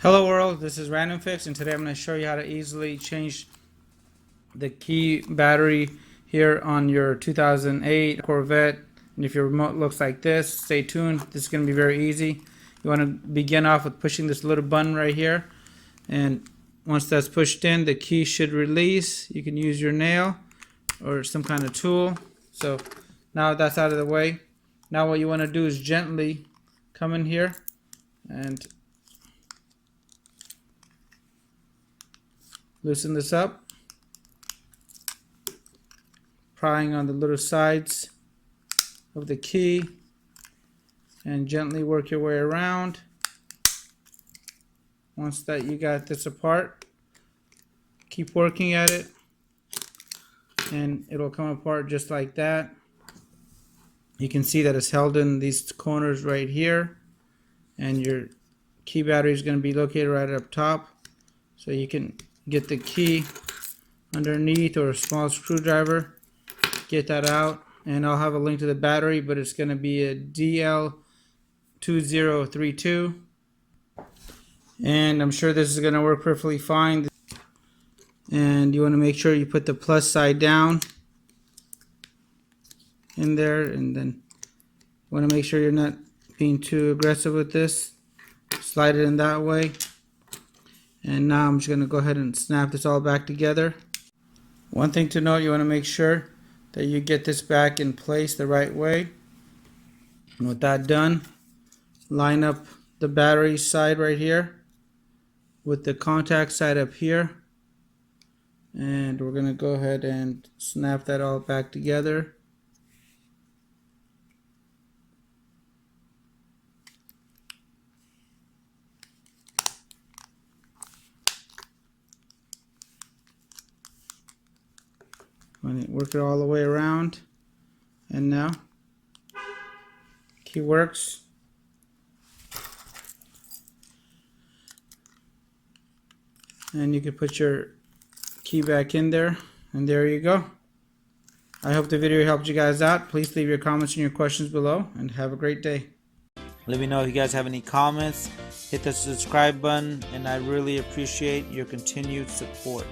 Hello world, this is RandomFIX, and today I'm going to show you how to easily change the key battery here on your 2008 Corvette. And if your remote looks like this, stay tuned. This is going to be very easy. You want to begin off with pushing this little button right here, and once that's pushed in, the key should release. You can use your nail or some kind of tool. So now that's out of the way. Now what you want to do is gently come in here and loosen this up, prying on the little sides of the key, and gently work your way around. Once that you got this apart, keep working at it and it'll come apart just like that. You can see that it's held in these corners right here, and your key battery is going to be located right up top, so you can get the key underneath or a small screwdriver, get that out, and I'll have a link to the battery, but it's going to be a DL2032, and I'm sure this is going to work perfectly fine. And you want to make sure you put the plus side down in there, and then you want to make sure you're not being too aggressive with this. Slide it in that way. And now I'm just going to go ahead and snap this all back together. One thing to note, you want to make sure that you get this back in place the right way. And with that done, line up the battery side right here with the contact side up here. And we're going to go ahead and snap that all back together. Work it all the way around, and now key works. And you can put your key back in there, and there you go. I hope the video helped you guys out. Please leave your comments and your questions below, and have a great day. Let me know if you guys have any comments. Hit the subscribe button, and I really appreciate your continued support.